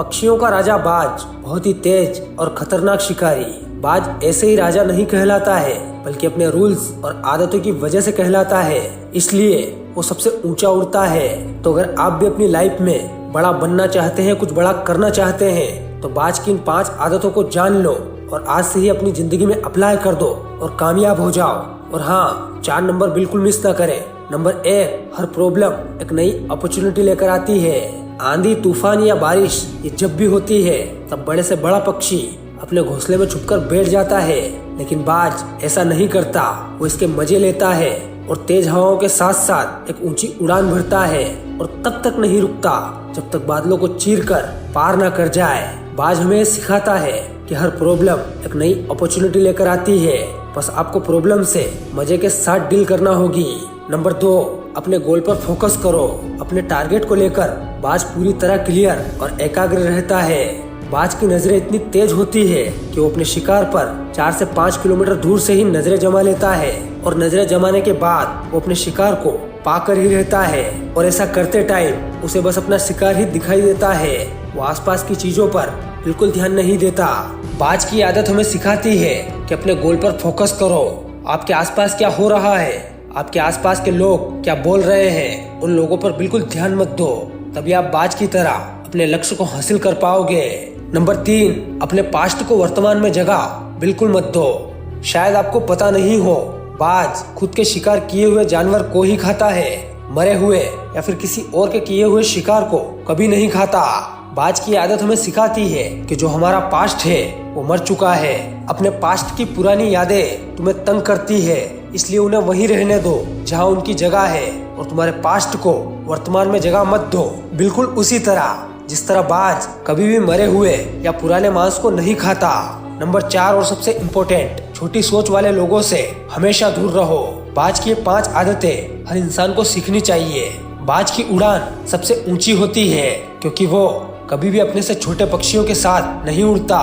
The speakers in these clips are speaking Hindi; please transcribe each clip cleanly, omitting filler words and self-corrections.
पक्षियों का राजा बाज बहुत ही तेज और खतरनाक शिकारी। बाज ऐसे ही राजा नहीं कहलाता है, बल्कि अपने रूल्स और आदतों की वजह से कहलाता है, इसलिए वो सबसे ऊंचा उड़ता है। तो अगर आप भी अपनी लाइफ में बड़ा बनना चाहते हैं, कुछ बड़ा करना चाहते हैं, तो बाज की इन 5 आदतों को जान लो और आज से ही अपनी जिंदगी में अप्लाई कर दो और कामयाब हो जाओ। और हाँ, 4 नंबर बिल्कुल मिस ना करें। नंबर 1, हर प्रॉब्लम एक नई अपॉर्चुनिटी लेकर आती है। आंधी, तूफान या बारिश ये जब भी होती है, तब बड़े से बड़ा पक्षी अपने घोंसले में छुपकर बैठ जाता है, लेकिन बाज ऐसा नहीं करता। वो इसके मजे लेता है और तेज हवाओं के साथ साथ एक ऊंची उड़ान भरता है और तब तक नहीं रुकता जब तक बादलों को चीरकर पार न कर जाए। बाज हमें सिखाता है कि हर प्रॉब्लम एक नई अपॉर्चुनिटी लेकर आती है, बस आपको प्रॉब्लम से मजे के साथ डील करना होगी। नंबर 2, अपने गोल पर फोकस करो। अपने टारगेट को लेकर बाज पूरी तरह क्लियर और एकाग्र रहता है। बाज की नजरें इतनी तेज होती है कि वो अपने शिकार पर 4 से 5 किलोमीटर दूर से ही नजरें जमा लेता है और नजरें जमाने के बाद वो अपने शिकार को पाकर ही रहता है। और ऐसा करते टाइम उसे बस अपना शिकार ही दिखाई देता है, वो आसपास की चीजों पर बिल्कुल ध्यान नहीं देता। बाज की आदत हमें सिखाती है कि अपने गोल पर फोकस करो। आपके आसपास क्या हो रहा है, आपके आसपास के लोग क्या बोल रहे हैं, उन लोगों पर बिल्कुल ध्यान मत दो, तभी आप बाज की तरह अपने लक्ष्य को हासिल कर पाओगे। नंबर 3, अपने पास्ट को वर्तमान में जगह बिल्कुल मत दो। शायद आपको पता नहीं हो, बाज खुद के शिकार किए हुए जानवर को ही खाता है, मरे हुए या फिर किसी और के किए हुए शिकार को कभी नहीं खाता। बाज की आदत हमें सिखाती है कि जो हमारा पास्ट है वो मर चुका है। अपने पास्ट की पुरानी यादें तुम्हें तंग करती है, इसलिए उन्हें वहीं रहने दो जहां उनकी जगह है और तुम्हारे पास्ट को वर्तमान में जगह मत दो। बिल्कुल उसी तरह जिस तरह बाज कभी भी मरे हुए या पुराने मांस को नहीं खाता। नंबर 4 और सबसे इम्पोर्टेंट, छोटी सोच वाले लोगों से हमेशा दूर रहो। बाज की 5 आदतें हर इंसान को सीखनी चाहिए। बाज की उड़ान सबसे ऊंची होती है क्योंकि वो कभी भी अपने से छोटे पक्षियों के साथ नहीं उड़ता।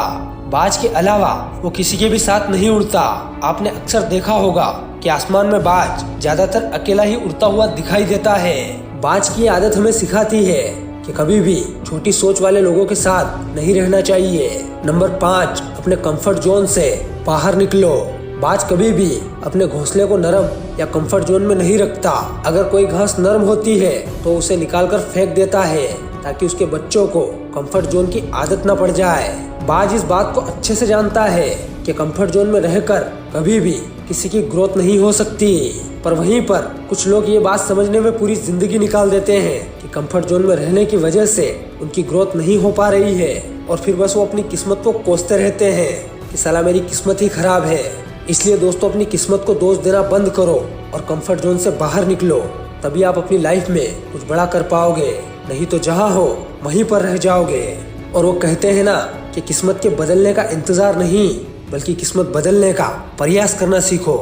बाज के अलावा वो किसी के भी साथ नहीं उड़ता। आपने अक्सर देखा होगा कि आसमान में बाज ज्यादातर अकेला ही उड़ता हुआ दिखाई देता है। बाज की आदत हमें सिखाती है कि कभी भी छोटी सोच वाले लोगों के साथ नहीं रहना चाहिए। नंबर 5, अपने कंफर्ट जोन से बाहर निकलो। बाज कभी भी अपने घोंसले को नरम या कंफर्ट जोन में नहीं रखता। अगर कोई घास नरम होती है तो उसे निकालकर फेंक देता है ताकि उसके बच्चों को कंफर्ट जोन की आदत न पड़ जाए। बाज इस बात को अच्छे से जानता है कि कंफर्ट जोन में रहकर कभी भी किसी की ग्रोथ नहीं हो सकती, पर वहीं पर कुछ लोग ये बात समझने में पूरी जिंदगी निकाल देते हैं कि कंफर्ट जोन में रहने की वजह से उनकी ग्रोथ नहीं हो पा रही है और फिर बस वो अपनी किस्मत को कोसते रहते हैं कि साला मेरी किस्मत ही खराब है। इसलिए दोस्तों, अपनी किस्मत को दोष देना बंद करो और कंफर्ट जोन से बाहर निकलो, तभी आप अपनी लाइफ में कुछ बड़ा कर पाओगे, नहीं तो जहाँ हो वहीं पर रह जाओगे। और वो कहते हैं ना कि किस्मत के बदलने का इंतजार नहीं, बल्कि किस्मत बदलने का प्रयास करना सीखो।